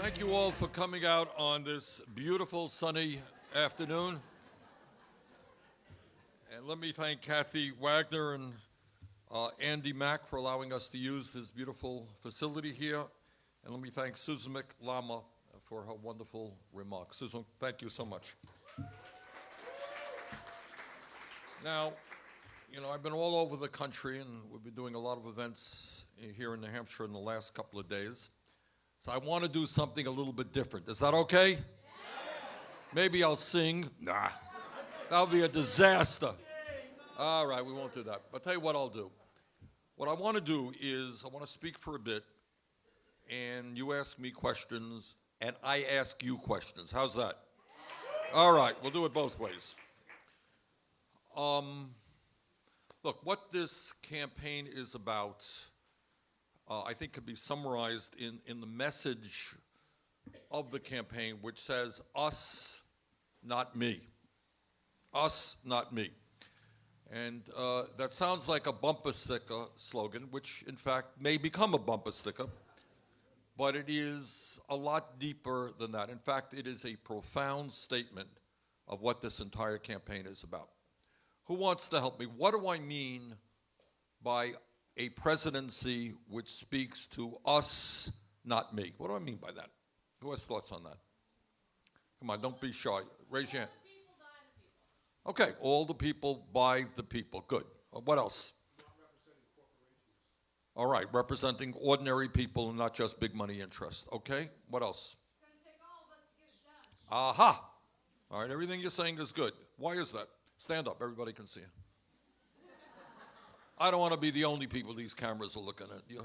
Thank you all for coming out on this beautiful sunny afternoon. And let me thank Kathy Wagner and Andy Mack for allowing us to use this beautiful facility here. And let me thank Susan McLama for her wonderful remarks. Susan, thank you so much. Now, you know, I've been all over the country, and we've been doing a lot of events here in New Hampshire in the last couple of days. So I want to do something a little bit different. Is that okay? Yeah. Maybe I'll sing. Nah, that'll be a disaster. All right, we won't do that. But I'll tell you what I'll do. What I want to do is I want to speak for a bit, and you ask me questions, and I ask you questions. How's that? All right, we'll do it both ways. Look, what this campaign is about, I think could be summarized in the message of the campaign, which says, us, not me. Us, not me. And that sounds like a bumper sticker slogan, which in fact may become a bumper sticker, but it is a lot deeper than that. In fact, it is a profound statement of what this entire campaign is about. Who wants to help me? What do I mean by a presidency which speaks to us, not me? What do I mean by that? Who has thoughts on that? Come on, don't be shy. Raise your hand. Okay, all the people by the people. Good. What else? Not representing corporations. All right, representing ordinary people and not just big money interests. Okay, what else? It's going to take all of us to get it done. Aha! All right, everything you're saying is good. Why is that? Stand up, everybody can see you. I don't want to be the only people these cameras are looking at. You.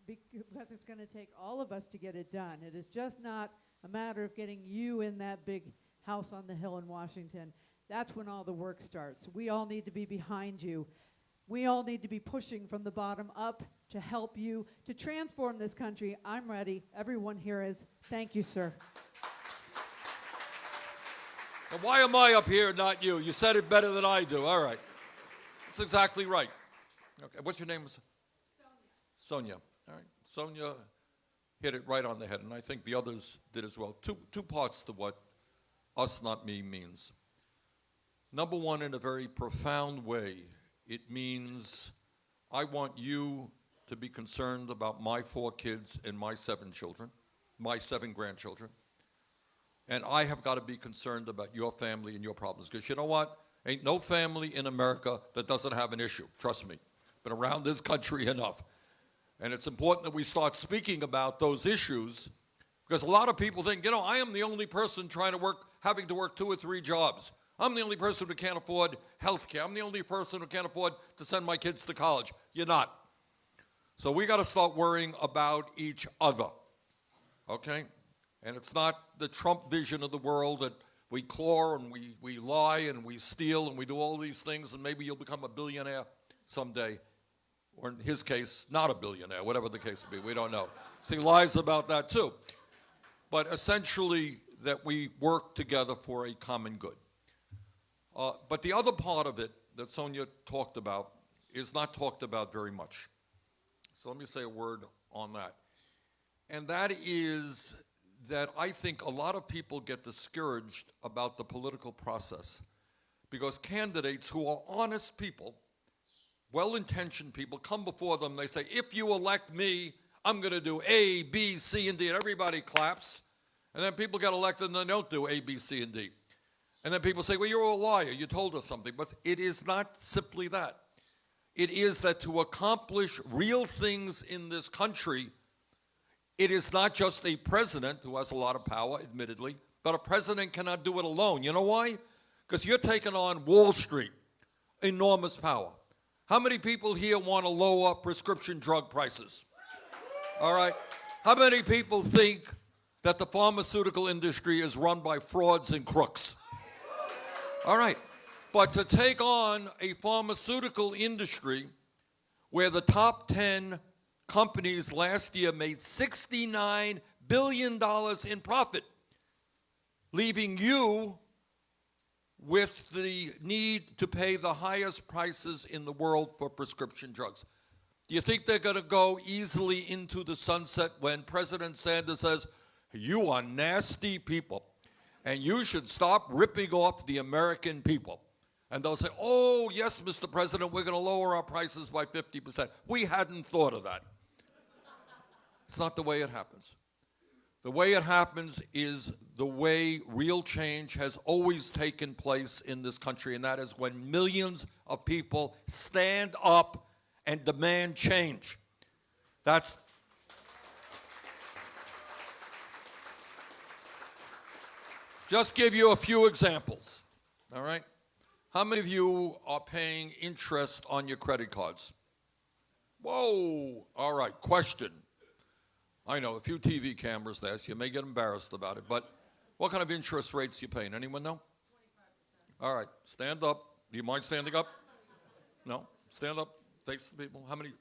Because it's going to take all of us to get it done. It is just not a matter of getting you in that big house on the hill in Washington. That's when all the work starts. We all need to be behind you. We all need to be pushing from the bottom up to help you to transform this country. I'm ready. Everyone here is. Thank you, sir. Now, why am I up here, not you? You said it better than I do. All right. That's exactly right. Okay. What's your name? Sonia. Sonia. All right. Sonia hit it right on the head, and I think the others did as well. Two parts to what us, not me means. Number one, in a very profound way, it means I want you to be concerned about my 4 kids and my 7 children, my 7 grandchildren. And I have got to be concerned about your family and your problems. Because you know what? Ain't no family in America that doesn't have an issue. Trust me. Been around this country enough. And it's important that we start speaking about those issues, because a lot of people think, you know, I am the only person having to work 2 or 3 jobs. I'm the only person who can't afford health care. I'm the only person who can't afford to send my kids to college. You're not. So we got to start worrying about each other, okay? And it's not the Trump vision of the world that we claw and we lie and we steal and we do all these things and maybe you'll become a billionaire someday. Or in his case, not a billionaire, whatever the case may be, we don't know. See, lies about that too. But essentially that we work together for a common good. But the other part of it that Sonia talked about is not talked about very much. So let me say a word on that. And that is that I think a lot of people get discouraged about the political process because candidates who are honest people, well-intentioned people, come before them, they say, if you elect me, I'm going to do A, B, C, and D, and everybody claps. And then people get elected and they don't do A, B, C, and D. And then people say, well, you're a liar, you told us something. But it is not simply that. It is that to accomplish real things in this country, it is not just a president who has a lot of power, admittedly, but a president cannot do it alone. You know why? Because you're taking on Wall Street, enormous power. How many people here want to lower prescription drug prices? All right. How many people think that the pharmaceutical industry is run by frauds and crooks? All right. But to take on a pharmaceutical industry where the top 10 companies last year made $69 billion in profit, leaving you with the need to pay the highest prices in the world for prescription drugs. Do you think they're going to go easily into the sunset when President Sanders says, you are nasty people, and you should stop ripping off the American people? And they'll say, oh, yes, Mr. President, we're going to lower our prices by 50%. We hadn't thought of that. It's not the way it happens. The way it happens is the way real change has always taken place in this country, and that is when millions of people stand up and demand change. That's just give you a few examples, all right? How many of you are paying interest on your credit cards? Whoa, all right, question. I know, a few TV cameras there, so you may get embarrassed about it, but what kind of interest rates you paying? Anyone know? 25%. All right, stand up. Do you mind standing up? No? Stand up, face the people. How many?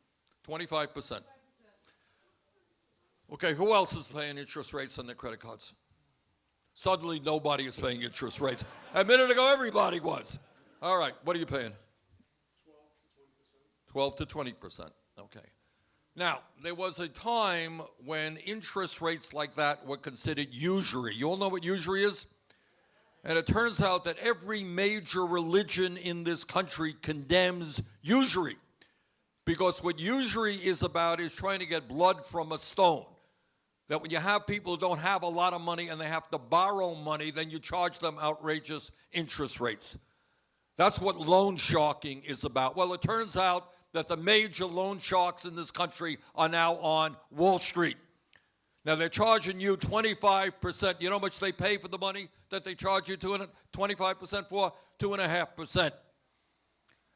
25%. Okay, who else is paying interest rates on their credit cards? Suddenly nobody is paying interest rates. A minute ago, everybody was. All right, what are you paying? 12 to 20%, okay. Now, there was a time when interest rates like that were considered usury. You all know what usury is? And it turns out that every major religion in this country condemns usury. Because what usury is about is trying to get blood from a stone. That when you have people who don't have a lot of money and they have to borrow money, then you charge them outrageous interest rates. That's what loan sharking is about. Well, it turns out that the major loan sharks in this country are now on Wall Street. Now, they're charging you 25%. You know how much they pay for the money that they charge you 25% for? 2.5%.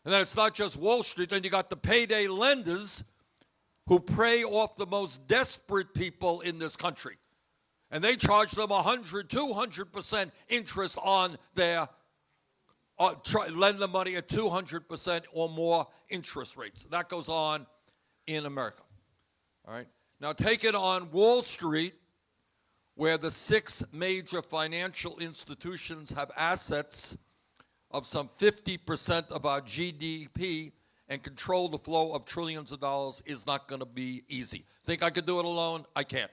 And then it's not just Wall Street. Then you got the payday lenders who prey off the most desperate people in this country. And they charge them 100, 200% interest on their lend them money at 200% or more interest rates. That goes on in America. All right. Now take it on Wall Street, where the 6 major financial institutions have assets of some 50% of our GDP and control the flow of trillions of dollars is not going to be easy. Think I could do it alone? I can't.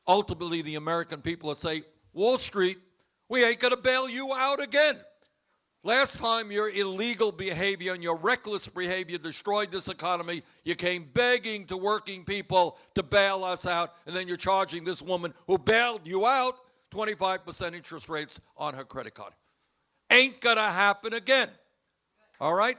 Ultimately, the American people will say, Wall Street, we ain't going to bail you out again. Last time your illegal behavior and your reckless behavior destroyed this economy, you came begging to working people to bail us out, and then you're charging this woman who bailed you out 25% interest rates on her credit card. Ain't gonna happen again. All right?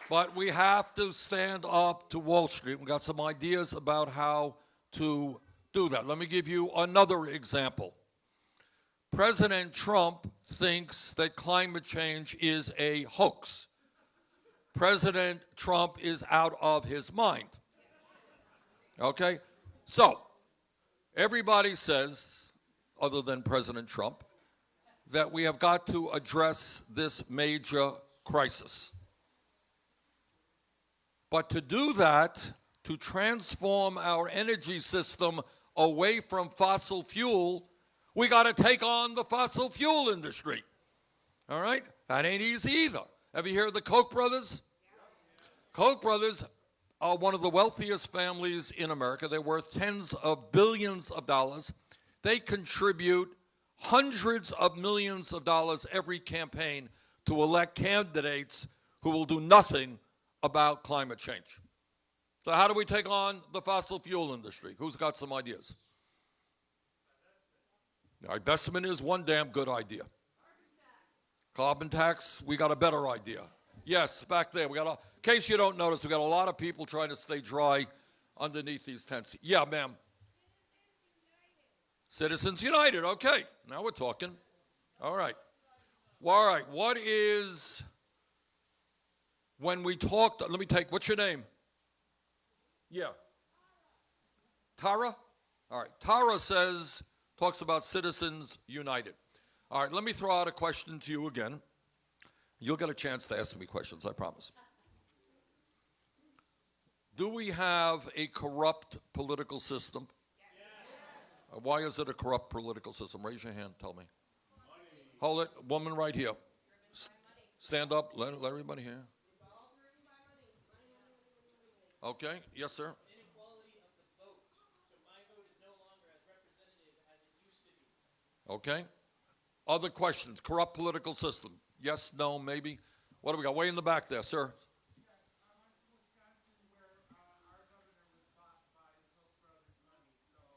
But we have to stand up to Wall Street. We've got some ideas about how to do that. Let me give you another example. President Trump thinks that climate change is a hoax. President Trump is out of his mind. Okay? So, everybody says, other than President Trump, that we have got to address this major crisis. But to do that, to transform our energy system away from fossil fuel, we got to take on the fossil fuel industry. All right? That ain't easy either. Ever hear of the Koch brothers? Koch brothers are one of the wealthiest families in America. They're worth tens of billions of dollars. They contribute hundreds of millions of dollars every campaign to elect candidates who will do nothing about climate change. So how do we take on the fossil fuel industry? Who's got some ideas? Divestment is one damn good idea. Carbon tax, we got a better idea. Yes, back there. In case you don't notice, we got a lot of people trying to stay dry underneath these tents. Yeah, ma'am. Citizens United, okay. Now we're talking. All right. All right, what is, when we talked, let me take, what's your name? Yeah. Tara? All right. Tara talks about Citizens United. All right, let me throw out a question to you again. You'll get a chance to ask me questions, I promise. Do we have a corrupt political system? Yes. Why is it a corrupt political system? Raise your hand, tell me. Money. Hold it, woman right here. Stand up, let everybody hear. Okay, yes, sir. Inequality of the vote. So my vote is no longer as representative as it used to be. Okay. Other questions? Corrupt political system. Yes, no, maybe. What do we got? Way in the back there, sir.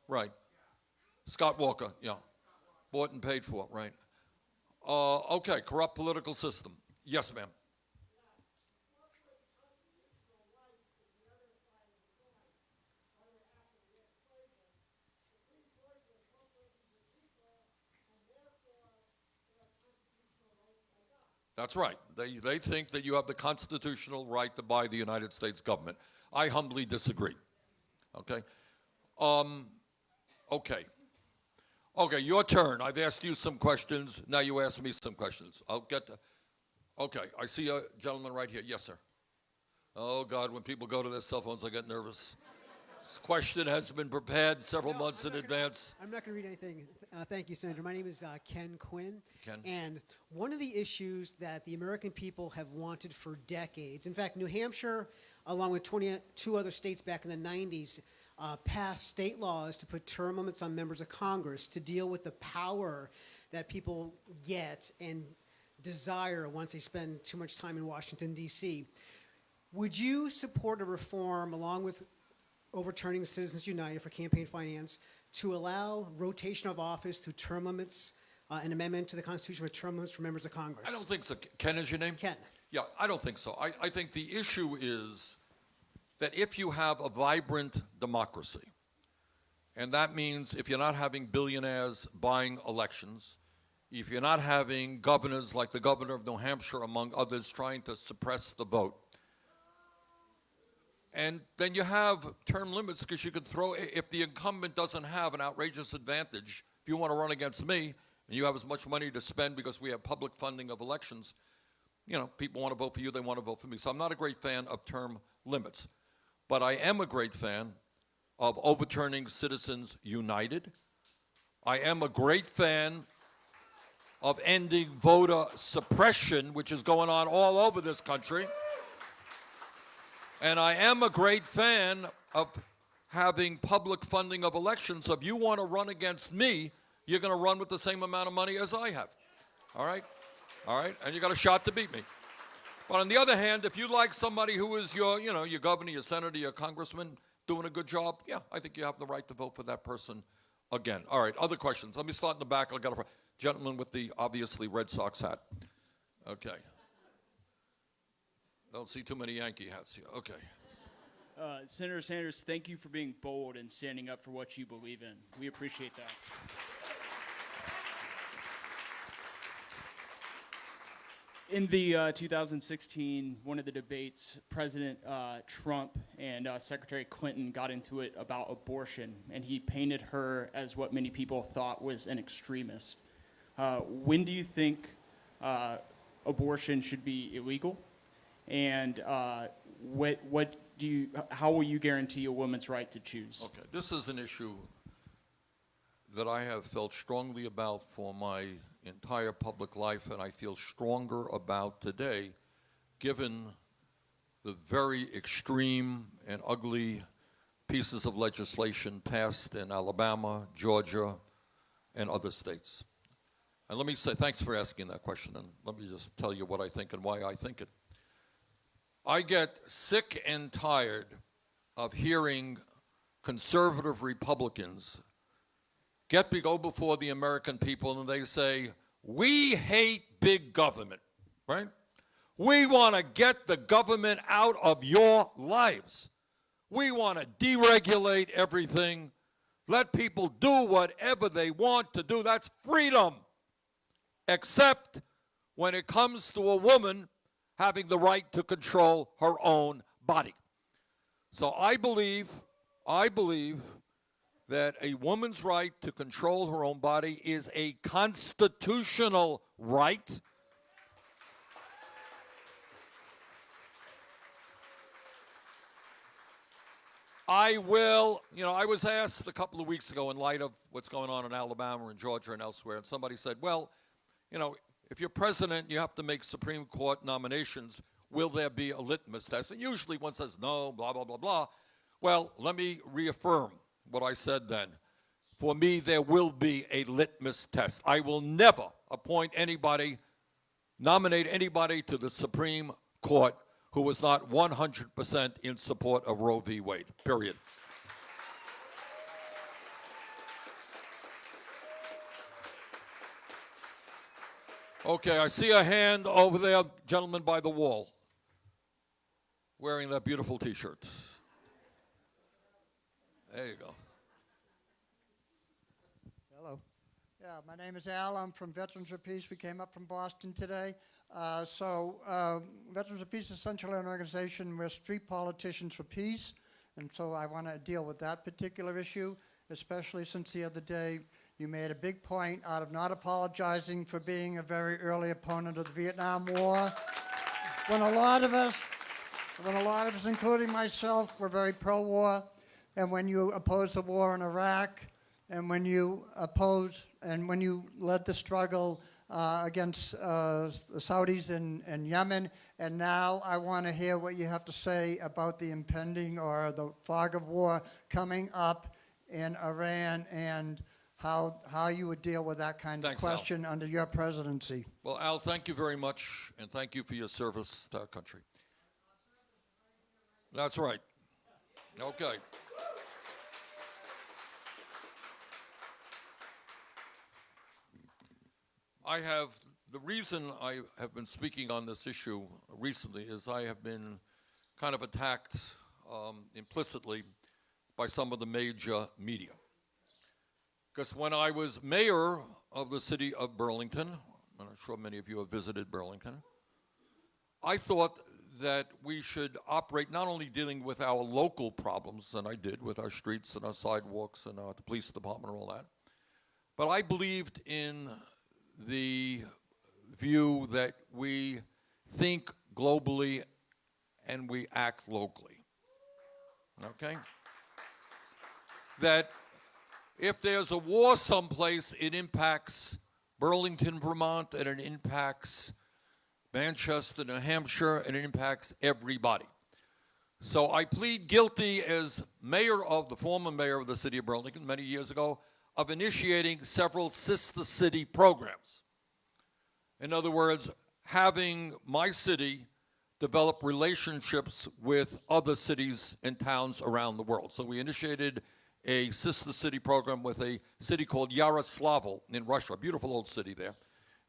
Right. Scott Walker, yeah. Bought and paid for, right. Okay, corrupt political system. Yes, ma'am. That's right. They think that you have the constitutional right to buy the United States government. I humbly disagree. Okay? Okay. Okay, your turn. I've asked you some questions. Now you ask me some questions. I'll get to. Okay, I see a gentleman right here. Yes, sir. Oh, God, when people go to their cell phones, I get nervous. This question has been prepared several months in advance. I'm not going to read anything. Thank you, Senator. My name is Ken Quinn. Ken. And one of the issues that the American people have wanted for decades, in fact, New Hampshire, along with 22 other states back in the 90s, passed state laws to put term limits on members of Congress to deal with the power that people get and desire once they spend too much time in Washington, D.C. Would you support a reform along with overturning Citizens United for campaign finance to allow rotation of office through term limits, an amendment to the Constitution with term limits for members of Congress? I don't think so. Ken is your name? Ken. Yeah, I don't think so. I think the issue is that if you have a vibrant democracy, and that means if you're not having billionaires buying elections, if you're not having governors like the governor of New Hampshire, among others, trying to suppress the vote, and then you have term limits because you can throw, if the incumbent doesn't have an outrageous advantage, if you want to run against me and you have as much money to spend because we have public funding of elections, you know, people want to vote for you, they want to vote for me. So I'm not a great fan of term limits. But I am a great fan of overturning Citizens United. I am a great fan of ending voter suppression, which is going on all over this country. And I am a great fan of having public funding of elections. So if you want to run against me, you're going to run with the same amount of money as I have. All right? All right? And you got a shot to beat me. But on the other hand, if you like somebody who is your, you know, your governor, your senator, your congressman doing a good job, yeah, I think you have the right to vote for that person again. All right, other questions. Let me start in the back. I got a gentleman with the obviously Red Sox hat. Okay. Don't see too many Yankee hats here. Okay. Senator Sanders, thank you for being bold and standing up for what you believe in. We appreciate that. In the 2016, one of the debates, President Trump and Secretary Clinton got into it about abortion, and he painted her as what many people thought was an extremist. When do you think abortion should be illegal? And how will you guarantee a woman's right to choose? Okay, this is an issue that I have felt strongly about for my entire public life, and I feel stronger about today, given the very extreme and ugly pieces of legislation passed in Alabama, Georgia, and other states. And let me say, thanks for asking that question, and let me just tell you what I think and why I think it. I get sick and tired of hearing conservative Republicans go before the American people and they say, we hate big government, right? We want to get the government out of your lives. We want to deregulate everything. Let people do whatever they want to do. That's freedom. Except when it comes to a woman having the right to control her own body. So I believe that a woman's right to control her own body is a constitutional right. I was asked a couple of weeks ago in light of what's going on in Alabama and Georgia and elsewhere, and somebody said, well, if you're president, you have to make Supreme Court nominations. Will there be a litmus test? And usually one says no, blah, blah, blah, blah. Well, let me reaffirm what I said then. For me, there will be a litmus test. I will never appoint anybody, nominate anybody to the Supreme Court who was not 100% in support of Roe v. Wade, period. Okay, I see a hand over there, gentleman by the wall, wearing that beautiful T-shirt. There you go. Hello. Yeah, my name is Al. I'm from Veterans for Peace. We came up from Boston today. Veterans for Peace is essentially an organization. We're street politicians for peace, and so I want to deal with that particular issue, especially since the other day you made a big point out of not apologizing for being a very early opponent of the Vietnam War. When a lot of us, including myself, were very pro-war, and when you opposed the war in Iraq, and when you led the struggle against the Saudis in Yemen, and now I want to hear what you have to say about the impending or the fog of war coming up in Iran, and how you would deal with that kind of question under your presidency. Well, Al, thank you very much, and thank you for your service to our country. That's right. Okay. The reason I have been speaking on this issue recently is I have been kind of attacked implicitly by some of the major media. Because when I was mayor of the city of Burlington, and I'm sure many of you have visited Burlington, I thought that we should operate not only dealing with our local problems, and I did with our streets and our sidewalks and the police department and all that, but I believed in the view that we think globally and we act locally, okay? That if there's a war someplace, it impacts Burlington, Vermont, and it impacts Manchester, New Hampshire, and it impacts everybody. So I plead guilty as former mayor of the city of Burlington many years ago, of initiating several sister city programs. In other words, having my city develop relationships with other cities and towns around the world. So we initiated a sister city program with a city called Yaroslavl in Russia, a beautiful old city there.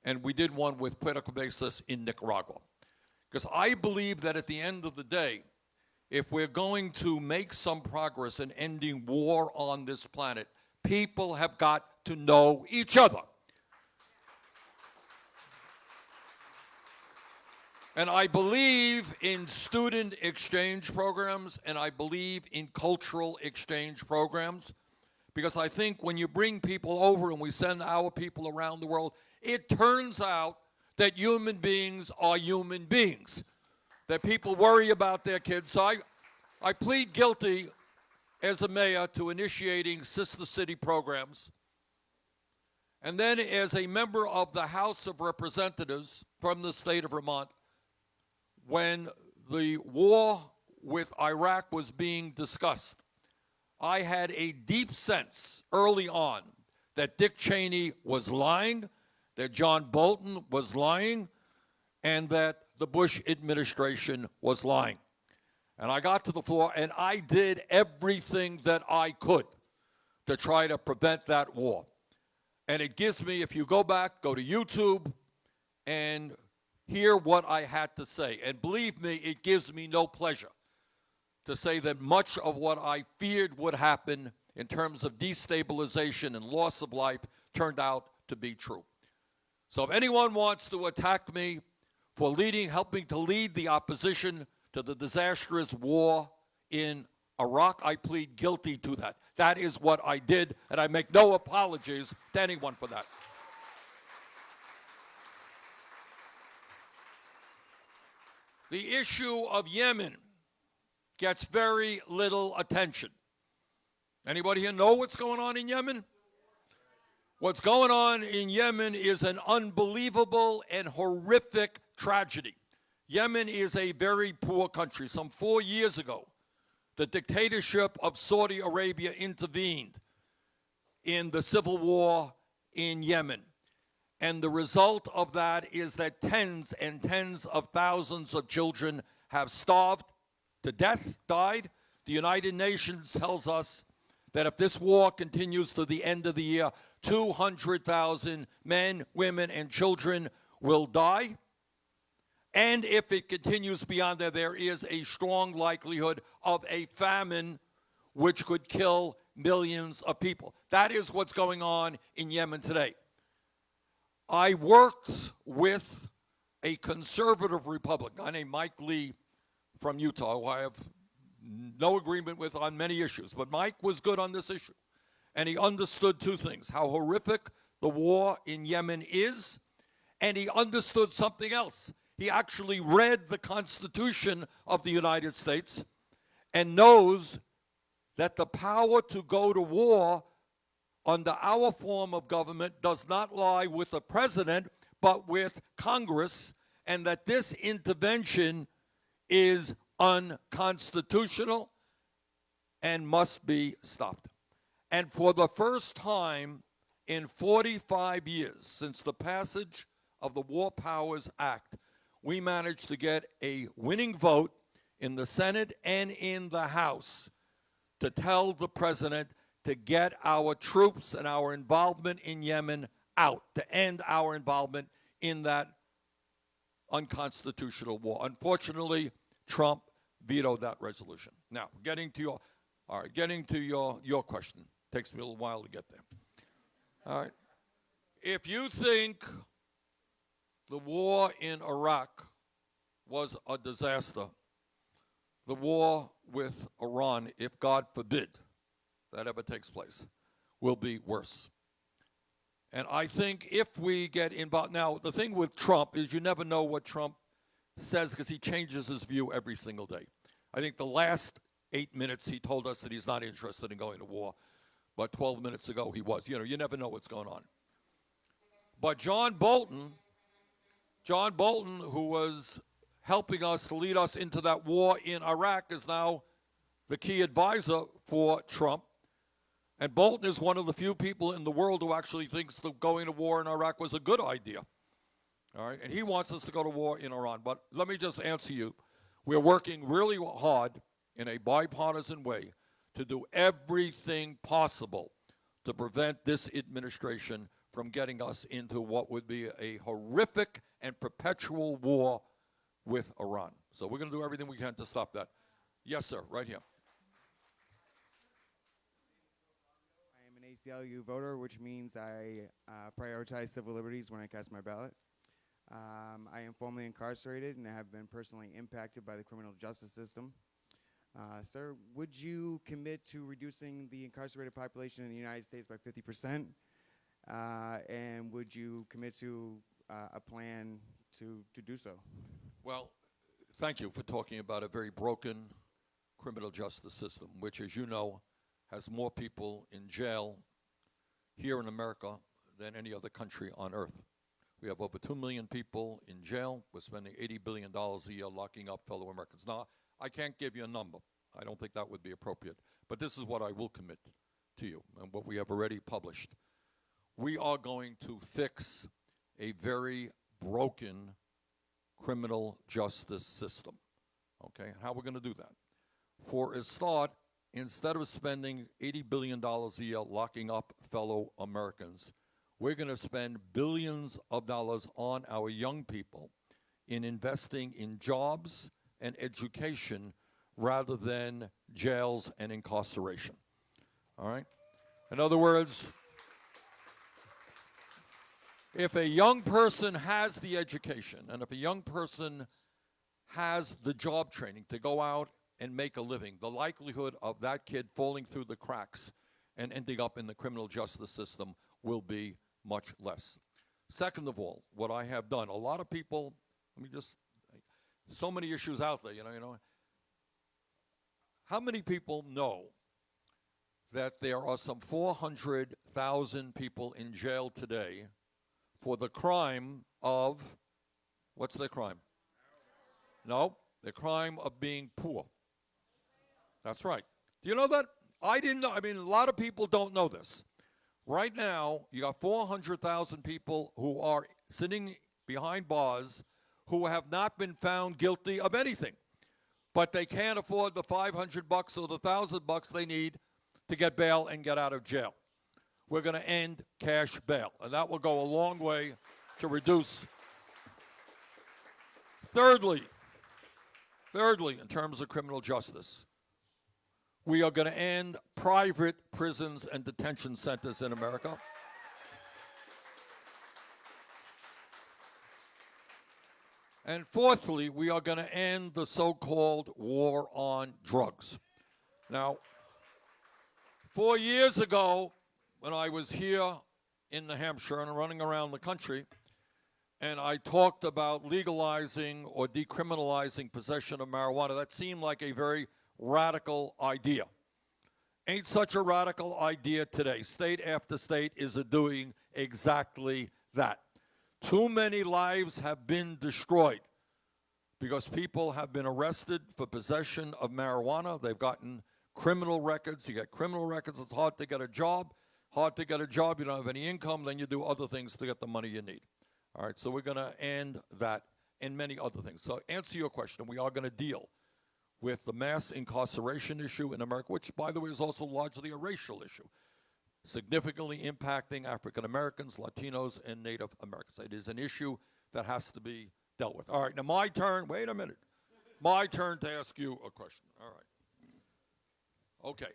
And we did one with Puerto Cabezas in Nicaragua. Because I believe that at the end of the day, if we're going to make some progress in ending war on this planet, people have got to know each other. And I believe in student exchange programs, and I believe in cultural exchange programs, because I think when you bring people over and we send our people around the world, it turns out that human beings are human beings, that people worry about their kids. So I plead guilty as a mayor to initiating sister city programs. And then as a member of the House of Representatives from the state of Vermont, when the war with Iraq was being discussed, I had a deep sense early on that Dick Cheney was lying, that John Bolton was lying, and that the Bush administration was lying. And I got to the floor, and I did everything that I could to try to prevent that war. And it gives me, if you go back, go to YouTube, and hear what I had to say. And believe me, it gives me no pleasure to say that much of what I feared would happen in terms of destabilization and loss of life turned out to be true. So if anyone wants to attack me for helping to lead the opposition to the disastrous war in Iraq, I plead guilty to that. That is what I did, and I make no apologies to anyone for that. The issue of Yemen gets very little attention. Anybody here know what's going on in Yemen? What's going on in Yemen is an unbelievable and horrific tragedy. Yemen is a very poor country. Some 4 years ago, the dictatorship of Saudi Arabia intervened in the civil war in Yemen. And the result of that is that tens and tens of thousands of children have starved to death, died. The United Nations tells us that if this war continues to the end of the year, 200,000 men, women, and children will die. And if it continues beyond that, there is a strong likelihood of a famine which could kill millions of people. That is what's going on in Yemen today. I worked with a conservative Republican named Mike Lee from Utah, who I have no agreement with on many issues. But Mike was good on this issue. And he understood two things: how horrific the war in Yemen is, and he understood something else. He actually read the Constitution of the United States and knows that the power to go to war under our form of government does not lie with the president, but with Congress, and that this intervention is unconstitutional and must be stopped. And for the first time in 45 years since the passage of the War Powers Act, we managed to get a winning vote in the Senate and in the House to tell the president to get our troops and our involvement in Yemen out, to end our involvement in that unconstitutional war. Unfortunately, Trump vetoed that resolution. Now, getting to your question. Takes me a little while to get there. All right. If you think the war in Iraq was a disaster, the war with Iran, if God forbid that ever takes place, will be worse. And I think if we get involved, now the thing with Trump is you never know what Trump says because he changes his view every single day. I think the last 8 minutes he told us that he's not interested in going to war, but 12 minutes ago he was. You never know what's going on. But John Bolton, who was helping us to lead us into that war in Iraq, is now the key advisor for Trump. And Bolton is one of the few people in the world who actually thinks that going to war in Iraq was a good idea. All right, and he wants us to go to war in Iran. But let me just answer you. We're working really hard in a bipartisan way to do everything possible to prevent this administration from getting us into what would be a horrific and perpetual war with Iran. So we're going to do everything we can to stop that. Yes, sir, right here. I am an ACLU voter, which means I prioritize civil liberties when I cast my ballot. I am formerly incarcerated and have been personally impacted by the criminal justice system. Sir, would you commit to reducing the incarcerated population in the United States by 50%? And would you commit to a plan to do so? Well, thank you for talking about a very broken criminal justice system, which, as you know, has more people in jail here in America than any other country on earth. We have over 2 million people in jail. We're spending $80 billion a year locking up fellow Americans. Now, I can't give you a number. I don't think that would be appropriate. But this is what I will commit to you and what we have already published. We are going to fix a very broken criminal justice system. Okay? How we're going to do that? For a start, instead of spending $80 billion a year locking up fellow Americans, we're going to spend billions of dollars on our young people in investing in jobs and education rather than jails and incarceration. All right? In other words, if a young person has the education and if a young person has the job training to go out and make a living, the likelihood of that kid falling through the cracks and ending up in the criminal justice system will be much less. Second of all, what I have done, a lot of people, so many issues out there, you know. How many people know that there are some 400,000 people in jail today for the crime of, what's their crime? No, the crime of being poor. That's right. Do you know that? I didn't know. I mean, a lot of people don't know this. Right now, you got 400,000 people who are sitting behind bars who have not been found guilty of anything, but they can't afford the $500 or the $1,000 they need to get bail and get out of jail. We're going to end cash bail, and that will go a long way to reduce. Thirdly, in terms of criminal justice, we are going to end private prisons and detention centers in America. And fourthly, we are going to end the so-called war on drugs. Now, 4 years ago, when I was here in New Hampshire and running around the country, and I talked about legalizing or decriminalizing possession of marijuana, that seemed like a very radical idea. Ain't such a radical idea today. State after state is doing exactly that. Too many lives have been destroyed because people have been arrested for possession of marijuana. They've gotten criminal records. You get criminal records, it's hard to get a job. Hard to get a job, you don't have any income, then you do other things to get the money you need. All right, so we're going to end that and many other things. So answer your question, we are going to deal with the mass incarceration issue in America, which, by the way, is also largely a racial issue, significantly impacting African Americans, Latinos, and Native Americans. It is an issue that has to be dealt with. All right, now my turn. Wait a minute. My turn to ask you a question. All right. Okay.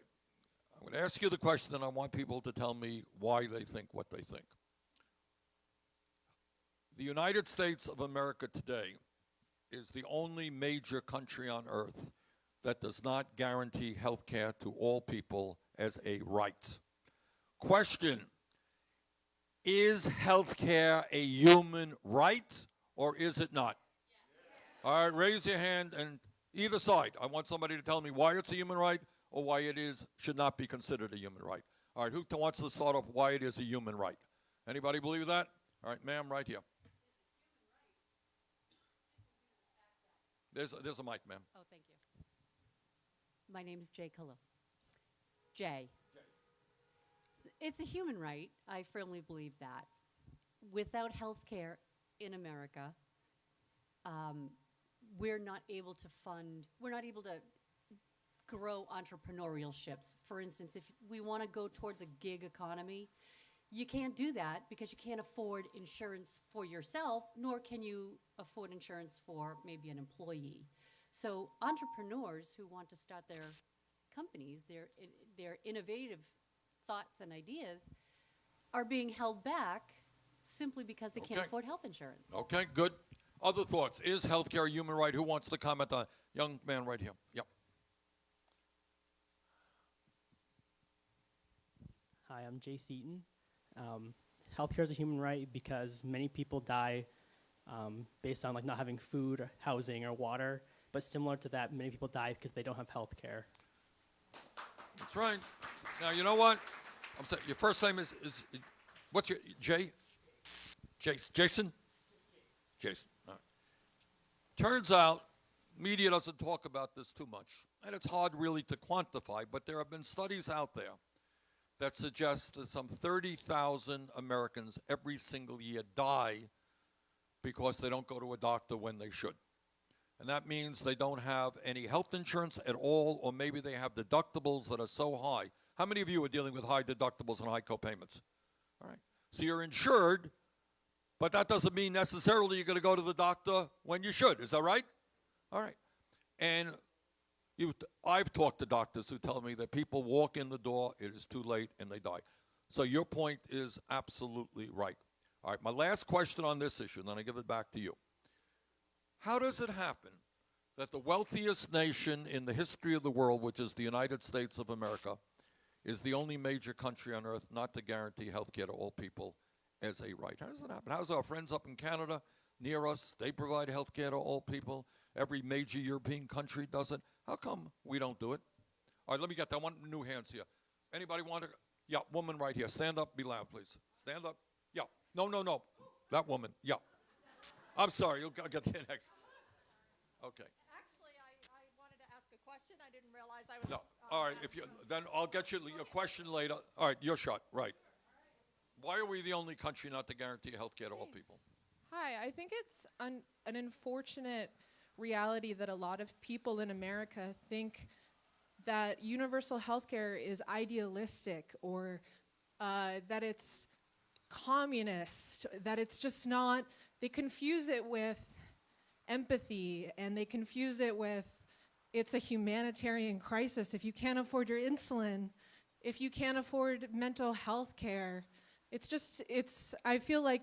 I'm going to ask you the question, and I want people to tell me why they think what they think. The United States of America today is the only major country on earth that does not guarantee health care to all people as a right. Question, is health care a human right or is it not? All right, raise your hand, and either side. I want somebody to tell me why it's a human right or why it should not be considered a human right. All right, who wants to start off why it is a human right? Anybody believe that? All right, ma'am, right here. There's a mic, ma'am. Oh, thank you. My name is Jay Khalil. Jay. It's a human right. I firmly believe that. Without health care in America, we're not able to grow entrepreneurialships. For instance, if we want to go towards a gig economy, you can't do that because you can't afford insurance for yourself, nor can you afford insurance for maybe an employee. So entrepreneurs who want to start their companies, their innovative thoughts and ideas, are being held back simply because they can't afford health insurance. Okay, good. Other thoughts? Is healthcare a human right? Who wants to comment on? Young man right here. Yep. Hi, I'm Jay Seaton. Healthcare is a human right because many people die based on not having food, or housing, or water. But similar to that, many people die because they don't have health care. That's right. Now, you know what? I'm sorry, your first name is what's your, Jay? Jason? Jason. All right. Turns out, media doesn't talk about this too much, and it's hard really to quantify, but there have been studies out there that suggest that some 30,000 Americans every single year die because they don't go to a doctor when they should. And that means they don't have any health insurance at all, or maybe they have deductibles that are so high. How many of you are dealing with high deductibles and high copayments? All right. So you're insured, but that doesn't mean necessarily you're going to go to the doctor when you should. Is that right? All right. And I've talked to doctors who tell me that people walk in the door, it is too late, and they die. So your point is absolutely right. All right, my last question on this issue, and then I give it back to you. How does it happen that the wealthiest nation in the history of the world, which is the United States of America, is the only major country on earth not to guarantee health care to all people as a right? How does that happen? How does our friends up in Canada, near us, they provide health care to all people? Every major European country does it. How come we don't do it? All right, let me get that one. New hands here. Anybody want to? Yeah, woman right here. Stand up. Be loud, please. Stand up. Yeah. No, no, no. That woman. Yeah. I'm sorry. You'll get there next. Okay. Actually, I wanted to ask a question. I didn't realize I was. No. All right. If you then I'll get you your question later. All right. Your shot. Right. Why are we the only country not to guarantee health care to all people? Hi, I think it's an unfortunate reality that a lot of people in America think that universal health care is idealistic or that it's communist, that it's just not. They confuse it with empathy, and they confuse it with it's a humanitarian crisis. If you can't afford your insulin, if you can't afford mental health care, I feel like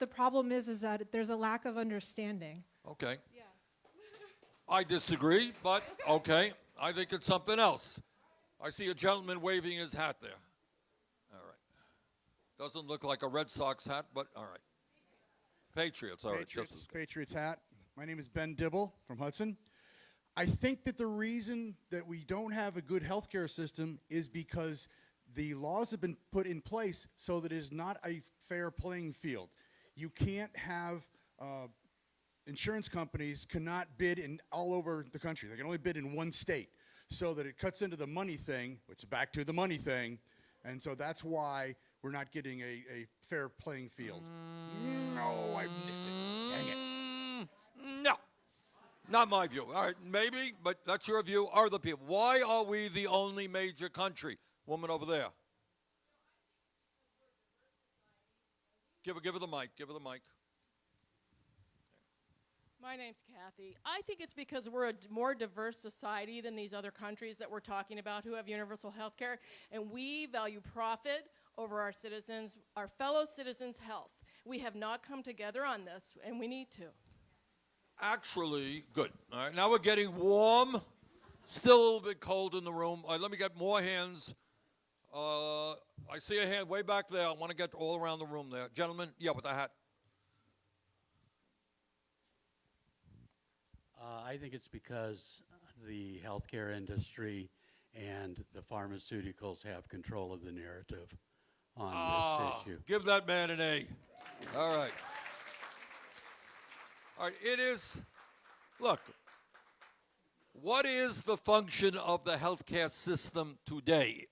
the problem is that there's a lack of understanding. Okay. Yeah. I disagree, but okay. I think it's something else. I see a gentleman waving his hat there. All right. Doesn't look like a Red Sox hat, but all right. Patriots, all right. Just as good. Patriots hat. My name is Ben Dibble from Hudson. I think that the reason that we don't have a good healthcare system is because the laws have been put in place so that it is not a fair playing field. You can't have insurance companies cannot bid in all over the country. They can only bid in one state, so that it cuts into the money thing. It's back to the money thing, and so that's why we're not getting a fair playing field. No, I missed it. Dang it. No. Not my view. All right, maybe, but that's your view. Other people. Why are we the only major country? Woman over there. Give her the mic. Give her the mic. My name's Kathy. I think it's because we're a more diverse society than these other countries that we're talking about who have universal health care, and we value profit over our citizens, our fellow citizens' health. We have not come together on this, and we need to. Actually, good. All right, now we're getting warm. Still a little bit cold in the room. All right, let me get more hands. I see a hand way back there. I want to get all around the room there. Gentlemen, yeah, with the hat. I think it's because the healthcare industry and the pharmaceuticals have control of the narrative on this issue. Give that man an A. All right. All right, it is, look, what is the function of the healthcare system today?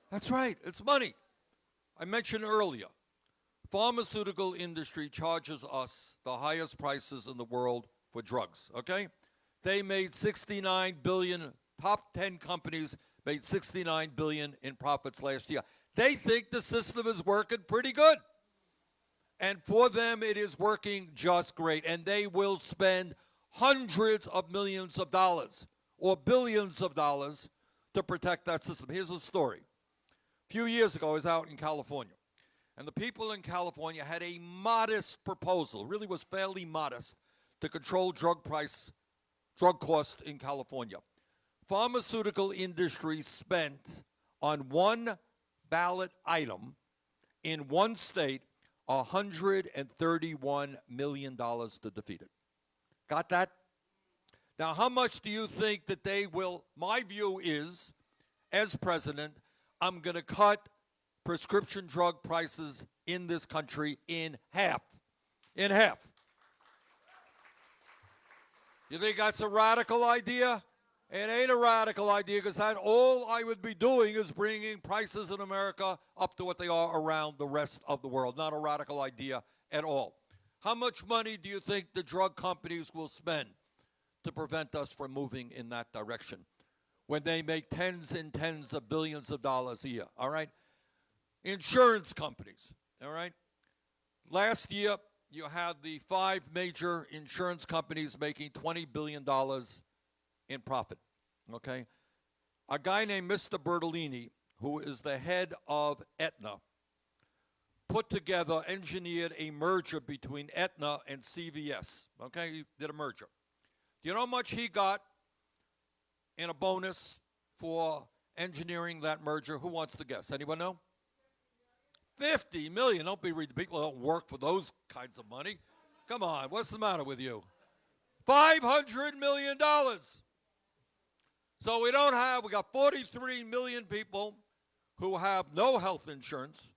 That's right, it's money. I mentioned earlier, pharmaceutical industry charges us the highest prices in the world for drugs, okay? They made $69 billion, top 10 companies made $69 billion in profits last year. They think the system is working pretty good. And for them, it is working just great. And they will spend hundreds of millions of dollars or billions of dollars to protect that system. Here's a story. A few years ago, I was out in California. And the people in California had a modest proposal, really was fairly modest, to control drug cost in California. Pharmaceutical industry spent on one ballot item in one state $131 million to defeat it. Got that? Now, how much do you think that they will? My view is, as president, I'm going to cut prescription drug prices in this country in half. In half. You think that's a radical idea? It ain't a radical idea, because that all I would be doing is bringing prices in America up to what they are around the rest of the world. Not a radical idea at all. How much money do you think the drug companies will spend to prevent us from moving in that direction when they make tens and tens of billions of dollars a year, all right? Insurance companies, all right? Last year, you had the 5 major insurance companies making $20 billion in profit, okay? A guy named Mr. Bertolini, who is the head of Aetna, put together, engineered a merger between Aetna and CVS, okay? He did a merger. Do you know how much he got in a bonus for engineering that merger? Who wants to guess? Anyone know? $50 million. Don't be reading. People don't work for those kinds of money. Come on, what's the matter with you? $500 million. So we got 43 million people who have no health insurance.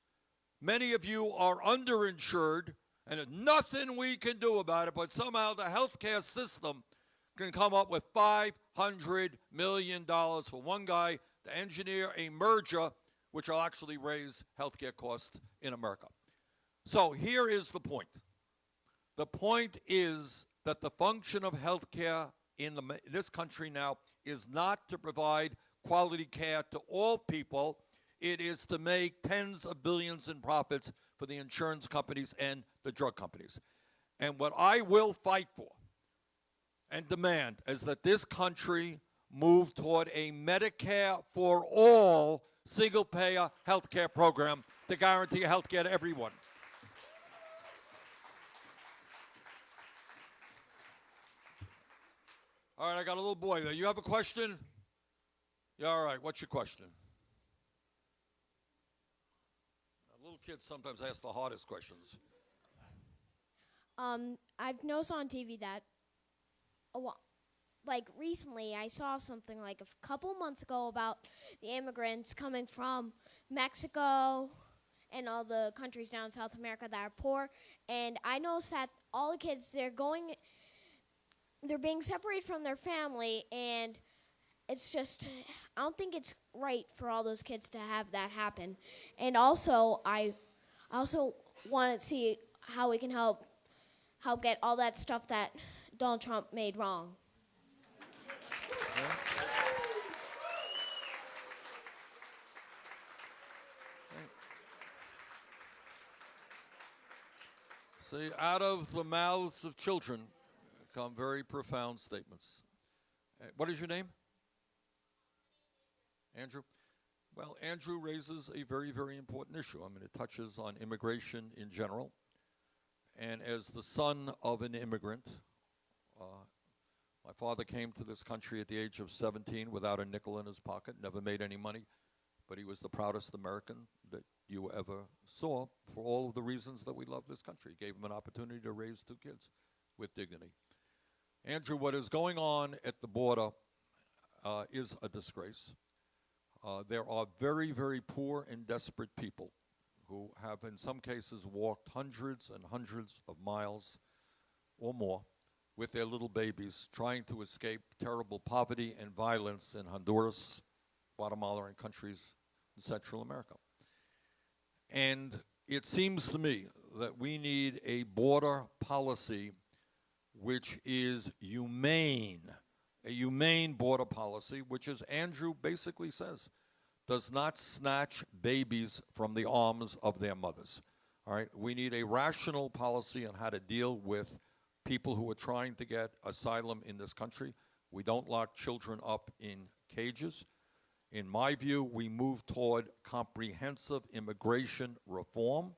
Many of you are underinsured, and there's nothing we can do about it, but somehow the healthcare system can come up with $500 million for one guy to engineer a merger which will actually raise healthcare costs in America. So here is the point. The point is that the function of healthcare in this country now is not to provide quality care to all people. It is to make tens of billions in profits for the insurance companies and the drug companies. And what I will fight for and demand is that this country move toward a Medicare for all single-payer health care program to guarantee health care to everyone. All right, I got a little boy there. You have a question? Yeah, all right, what's your question? Little kids sometimes ask the hardest questions. I've noticed on TV that like recently I saw something like a couple months ago about the immigrants coming from Mexico and all the countries down in South America that are poor, and I noticed that all the kids they're being separated from their family, and it's just I don't think it's right for all those kids to have that happen. And also I also want to see how we can help get all that stuff that Donald Trump made wrong. See, out of the mouths of children come very profound statements. What is your name? Andrew? Well, Andrew raises a very, very important issue. I mean, it touches on immigration in general. And as the son of an immigrant, my father came to this country at the age of 17 without a nickel in his pocket, never made any money, but he was the proudest American that you ever saw for all of the reasons that we love this country. Gave him an opportunity to raise 2 kids with dignity. Andrew, what is going on at the border is a disgrace. There are very, very poor and desperate people who have, in some cases, walked hundreds and hundreds of miles or more with their little babies trying to escape terrible poverty and violence in Honduras, Guatemala, and countries in Central America. And it seems to me that we need a border policy which is humane, a humane border policy, which, as Andrew basically says, does not snatch babies from the arms of their mothers. All right, we need a rational policy on how to deal with people who are trying to get asylum in this country. We don't lock children up in cages. In my view, we move toward comprehensive immigration reform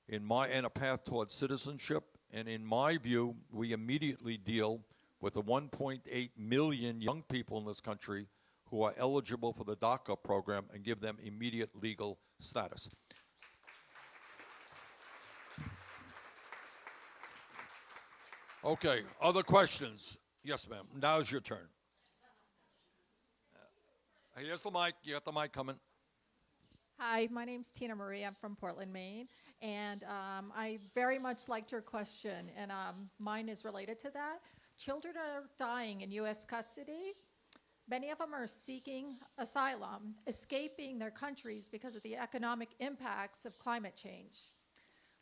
and a path toward citizenship. And in my view, we immediately deal with the 1.8 million young people in this country who are eligible for the DACA program and give them immediate legal status. Okay, other questions? Yes, ma'am. Now's your turn. Here's the mic. You got the mic coming. Hi, my name's Tina Marie. I'm from Portland, Maine. And I very much liked your question, and mine is related to that. Children are dying in U.S. custody. Many of them are seeking asylum, escaping their countries because of the economic impacts of climate change.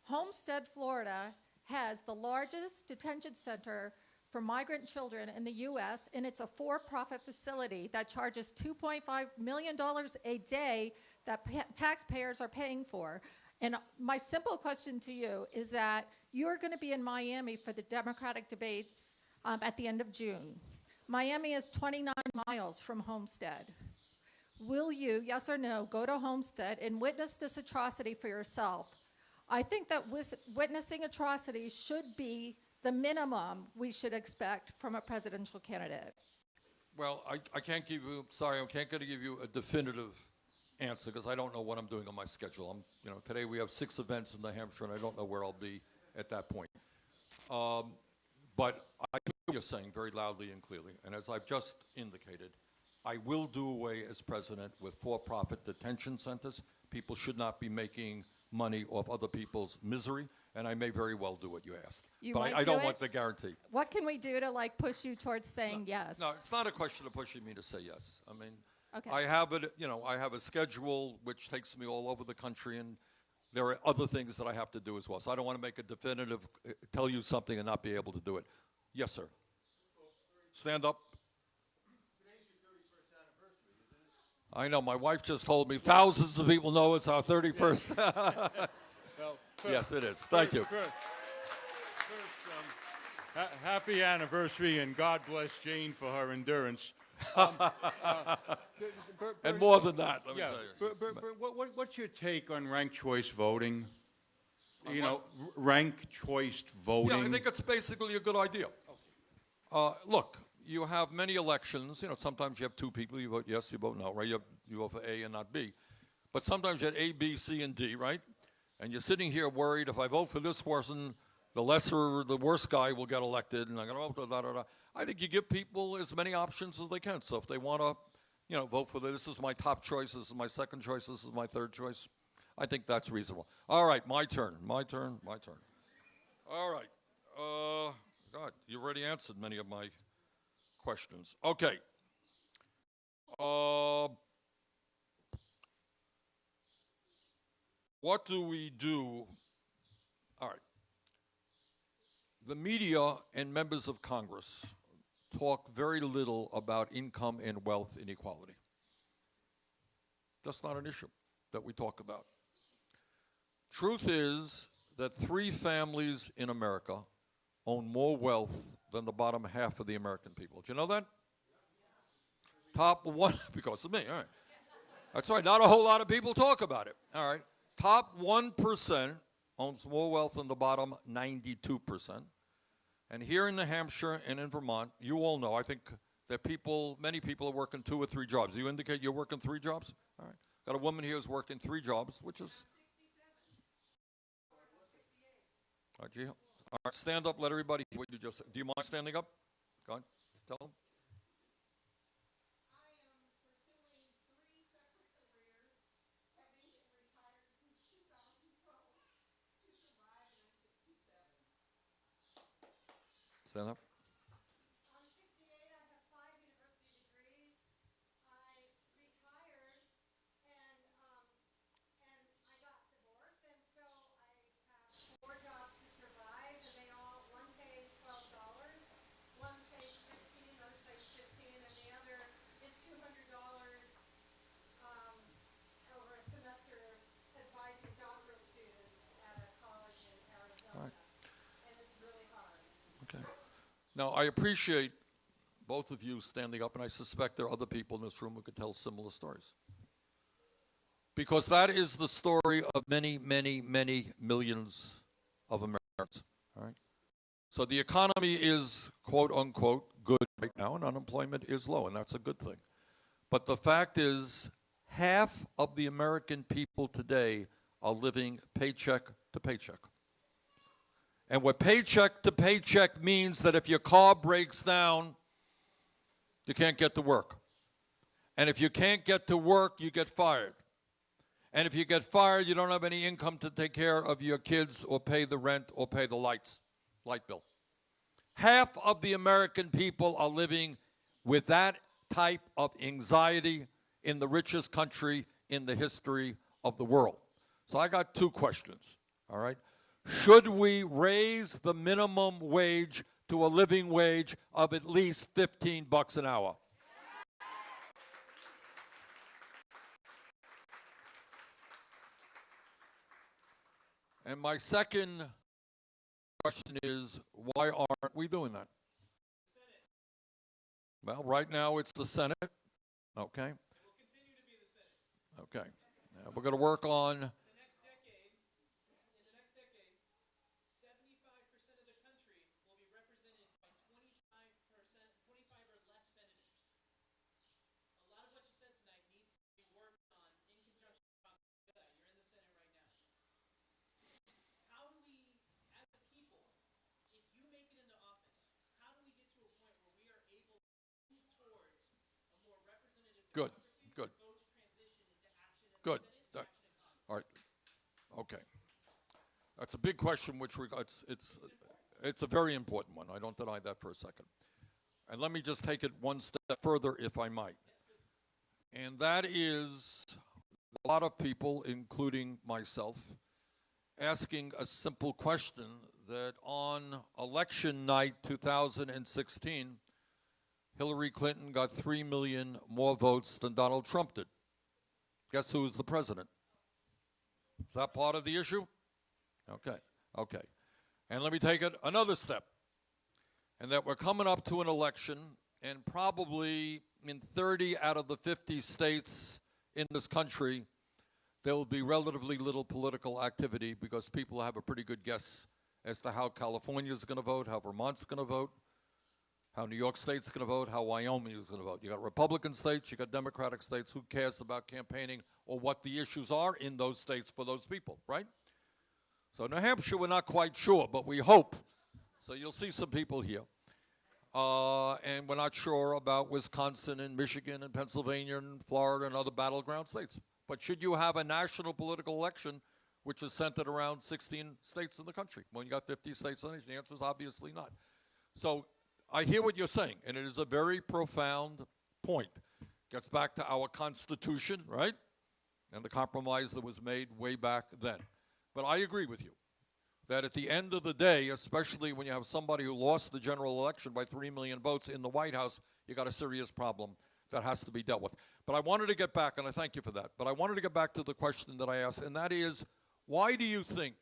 Homestead, Florida has the largest detention center for migrant children in the U.S., and it's a for-profit facility that charges $2.5 million a day that taxpayers are paying for. And my simple question to you is that you're going to be in Miami for the Democratic debates at the end of June. Miami is 29 miles from Homestead. Will you, yes or no, go to Homestead and witness this atrocity for yourself? I think that witnessing atrocities should be the minimum we should expect from a presidential candidate. Well, I can't give you, sorry, I can't give you a definitive answer because I don't know what I'm doing on my schedule. Today we have 6 events in New Hampshire, and I don't know where I'll be at that point. But I hear what you're saying very loudly and clearly, and as I've just indicated, I will do away as president with for-profit detention centers. People should not be making money off other people's misery, and I may very well do what you asked. You but might I do don't it? want the guarantee. What can we do to like push you towards saying yes? No, it's not a question of pushing me to say yes. I mean, Okay. I have it, I have a schedule which takes me all over the country, and there are other things that I have to do as well. So I don't want to make a definitive, tell you something and not be able to do it. Yes, sir. Stand up. I know, my wife just told me thousands of people know it's our 31st. Yes, it is. Thank you. Happy anniversary, and God bless Jane for her endurance. And more than that, let me Yeah, tell you. what's your take on ranked choice voting? On You know, what? ranked choice voting. Yeah, I think it's basically a good idea. Look, you have many elections. Sometimes you have two people. You vote yes, you vote no, right? You vote for A and not B. But sometimes you have A, B, C, and D, right? And you're sitting here worried, if I vote for this person, the worst guy will get elected, and I'm going to vote for da-da-da. I think you give people as many options as they can. So if they want to, vote for this is my top choice, this is my second choice, this is my third choice, I think that's reasonable. All right, my turn. All right. God, you already answered many of my questions. Okay. What do we do? All right. The media and members of Congress talk very little about income and wealth inequality. That's not an issue that we talk about. Truth is that 3 families in America own more wealth than the bottom half of the American people. Do you know that? Top 1, because of me, all right. That's right, not a whole lot of people talk about it, all right. Top 1% owns more wealth than the bottom 92%. And here in New Hampshire and in Vermont, you all know, I think that many people are working 2 or 3 jobs. You indicate you're working 3 jobs? All right. Got a woman here who's working 3 jobs, which is... All right, stand up, let everybody hear what you just said. Do you mind standing up? Go on, tell them. Stand up. I'm 68. I have 5 university degrees. I retired, and I got divorced, and so I have 4 jobs to survive, and one pays $12, one pays $15, another pays $15, and the other is $200 over a semester advising doctoral students at a college in Arizona. All right. And it's really hard. Okay. Now, I appreciate both of you standing up, and I suspect there are other people in this room who could tell similar stories. Because that is the story of many, many, many millions of Americans, all right? So the economy is, quote, unquote, good right now, and unemployment is low, and that's a good thing. But the fact is, half of the American people today are living paycheck to paycheck. And what paycheck to paycheck means that if your car breaks down, you can't get to work. And if you can't get to work, you get fired. And if you get fired, you don't have any income to take care of your kids or pay the rent or pay the light bill. Half of the American people are living with that type of anxiety in the richest country in the history of the world. So I got 2 questions, all right? Should we raise the minimum wage to a living wage of at least $15 an hour? And my second question is, why aren't we doing that? Well, right now it's the Senate, okay? It will continue to be the Senate. Okay. We're going to work on... In the next decade, 75% of the country will be represented by 25 or less senators. A lot of what you said tonight needs to be worked on in conjunction with Congress. You're in the Senate right now. How do we, as a people, if you make it into office, how do we get to a point where we are able to move towards a more representative That's a big question, which it's a very important one. I don't deny that for a second. And let me just take it one step further, if I might. And that is a lot of people, including myself, asking a simple question that on election night 2016, Hillary Clinton got 3 million more votes than Donald Trump did. Guess who was the president? Is that part of the issue? Okay, okay. And let me take it another step. And that we're coming up to an election, and probably in 30 out of the 50 states in this country, there will be relatively little political activity because people have a pretty good guess as to how California is going to vote, how Vermont's going to vote, how New York State's going to vote, how Wyoming is going to vote. You got Republican states, you got Democratic states. Who cares about campaigning or what the issues are in those states for those people, right? So New Hampshire, we're not quite sure, but we hope. So you'll see some people here. And we're not sure about Wisconsin and Michigan and Pennsylvania and Florida and other battleground states. But should you have a national political election which is centered around 16 states in the country when you got 50 states in the nation? The answer is obviously not. So I hear what you're saying, and it is a very profound point. Gets back to our Constitution, right? And the compromise that was made way back then. But I agree with you that at the end of the day, especially when you have somebody who lost the general election by 3 million votes in the White House, you got a serious problem that has to be dealt with. But I wanted to get back, and I thank you for that, but I wanted to get back to the question that I asked, and that is, why do you think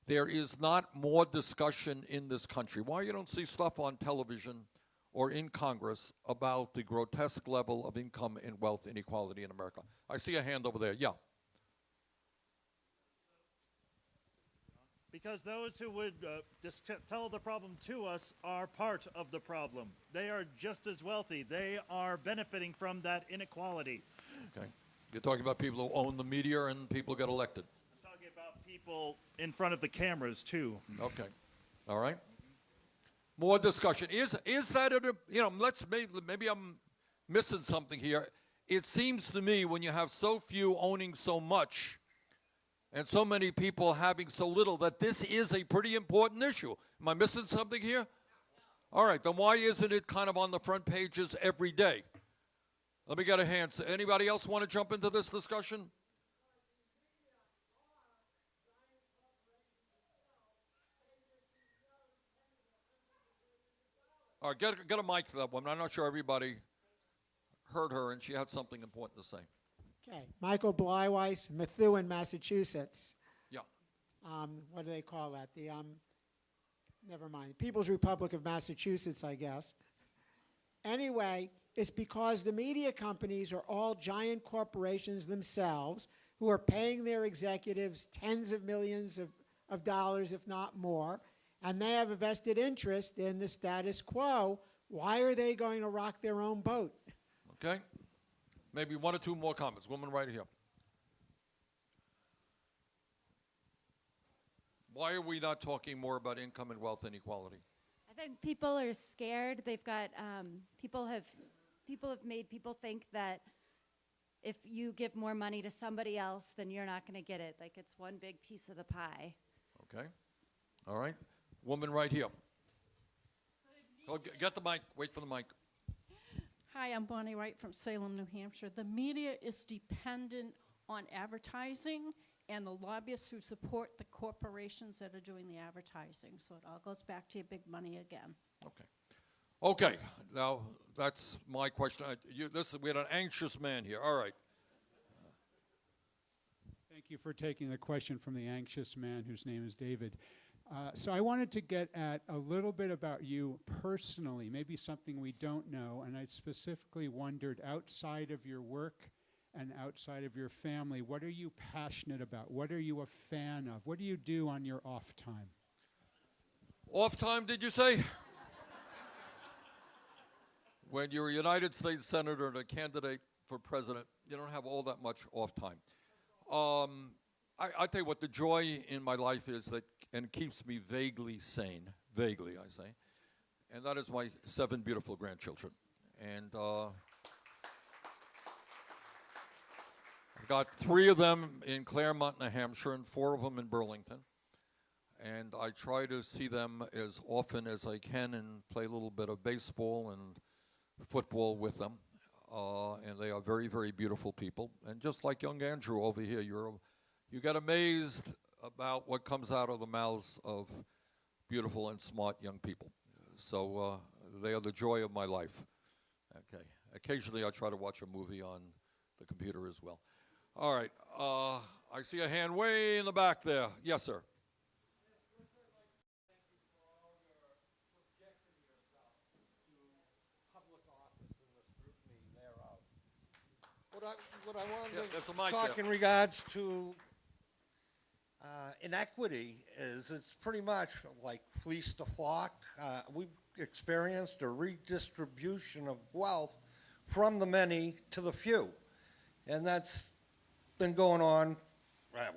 there is not more discussion in this country? Why you don't see stuff on television or in Congress about the grotesque level of income and wealth inequality in America? I see a hand over there. Yeah. Because those who would just tell the problem to us are part of the problem. They are just as wealthy. They are benefiting from that inequality. Okay. You're talking about people who own the media and people who get elected. I'm talking about people in front of the cameras, too. Okay. All right. More discussion. Is that, maybe I'm missing something here. It seems to me when you have so few owning so much, and so many people having so little, that this is a pretty important issue. Am I missing something here? All right, then why isn't it kind of on the front pages every day? Let me get a hand. Anybody else want to jump into this discussion? All right, get a mic to that one. I'm not sure everybody heard her, and she had something important to say. Okay, Michael Bleiweiss, Methuen, Massachusetts. Yeah. What do they call that? The never mind. People's Republic of Massachusetts, I guess. Anyway, it's because the media companies are all giant corporations themselves who are paying their executives tens of millions of dollars, if not more, and they have a vested interest in the status quo. Why are they going to rock their own boat? Okay. Maybe one or two more comments. Woman right here. Why are we not talking more about income and wealth inequality? I think people are scared. They've got people have made people think that if you give more money to somebody else, then you're not going to get it. Like it's one big piece of the pie. Okay. All right. Woman right here. Oh, get the mic. Wait for the mic. Hi, I'm Bonnie Wright from Salem, New Hampshire. The media is dependent on advertising and the lobbyists who support the corporations that are doing the advertising. So it all goes back to your big money again. Okay. Okay. Now, that's my question. We had an anxious man here. All right. Thank you for taking the question from the anxious man whose name is David. So I wanted to get at a little bit about you personally, maybe something we don't know, and I specifically wondered, outside of your work and outside of your family, what are you passionate about? What are you a fan of? What do you do on your off time? Off time, did you say? When you're a United States Senator and a candidate for president, you don't have all that much off time. I tell you what, the joy in my life is that, and keeps me vaguely sane, vaguely I say, and that is my 7 beautiful grandchildren. And I've got 3 of them in Claremont, New Hampshire, and 4 of them in Burlington. and I try to see them as often as I can and play a little bit of baseball and football with them. And they are very, very beautiful people. And just like young Andrew over here, you get amazed about what comes out of the mouths of beautiful and smart young people. So they are the joy of my life. Okay. Occasionally I try to watch a movie on the computer as well. All right. I see a hand way in the back there. Yes, sir. What I Yeah, there's a wanted mic to talk there. in regards to inequity is it's pretty much like fleece the flock. We've experienced a redistribution of wealth from the many to the few. And that's been going on.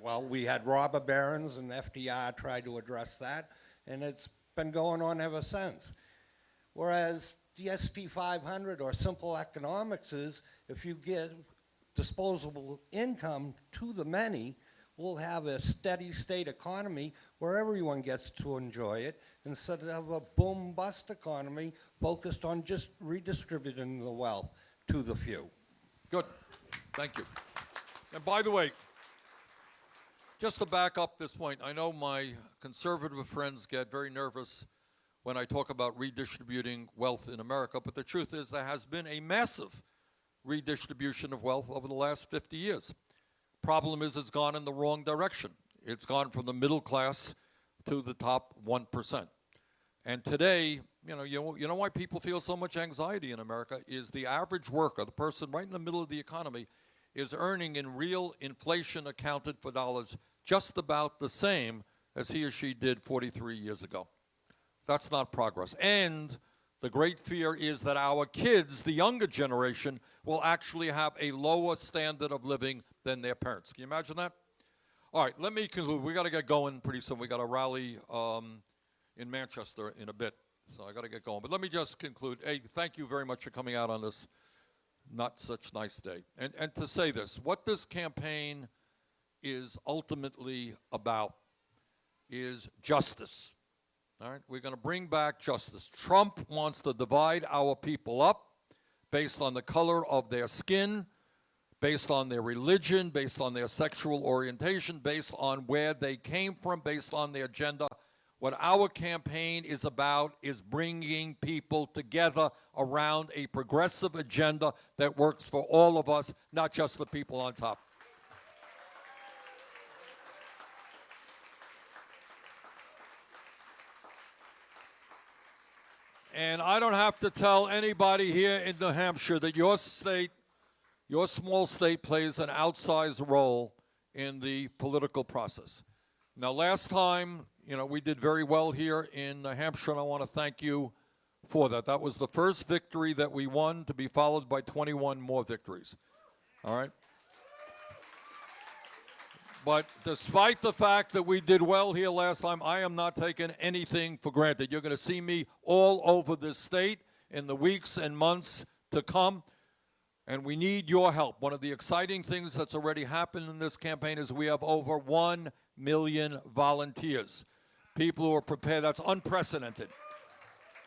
Well, we had robber barons, and FDR tried to address that, and it's been going on ever since. Whereas the SP 500 or simple economics is if you give disposable income to the many, we'll have a steady state economy where everyone gets to enjoy it instead of a boom-bust economy focused on just redistributing the wealth to the few. Good. Thank you. And by the way, just to back up this point, I know my conservative friends get very nervous when I talk about redistributing wealth in America, but the truth is there has been a massive redistribution of wealth over the last 50 years. Problem is it's gone in the wrong direction. It's gone from the middle class to the top 1%. And today, you know why people feel so much anxiety in America is the average worker, the person right in the middle of the economy, is earning in real inflation accounted for dollars just about the same as he or she did 43 years ago. That's not progress. And the great fear is that our kids, the younger generation, will actually have a lower standard of living than their parents. Can you imagine that? All right, let me conclude. We got to get going pretty soon. We got a rally in Manchester in a bit, so I got to get going. But let me just conclude. Hey, thank you very much for coming out on this not such nice day. And to say this, what this campaign is ultimately about is justice. All right, we're going to bring back justice. Trump wants to divide our people up based on the color of their skin, based on their religion, based on their sexual orientation, based on where they came from, based on their gender. What our campaign is about is bringing people together around a progressive agenda that works for all of us, not just the people on top. And I don't have to tell anybody here in New Hampshire that your state, your small state, plays an outsized role in the political process. Now, last time, we did very well here in New Hampshire, and I want to thank you for that. That was the first victory that we won, to be followed by 21 more victories. All right? But despite the fact that we did well here last time, I am not taking anything for granted. You're going to see me all over this state in the weeks and months to come, and we need your help. One of the exciting things that's already happened in this campaign is we have over 1 million volunteers, people who are prepared. That's unprecedented.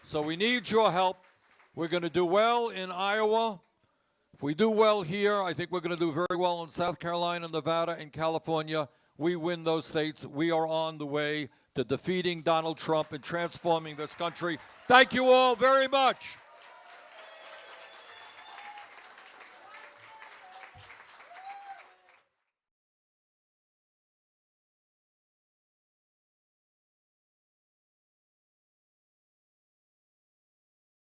So we need your help. We're going to do well in Iowa. If we do well here, I think we're going to do very well in South Carolina, Nevada, and California. We win those states. We are on the way to defeating Donald Trump and transforming this country. Thank you all very much.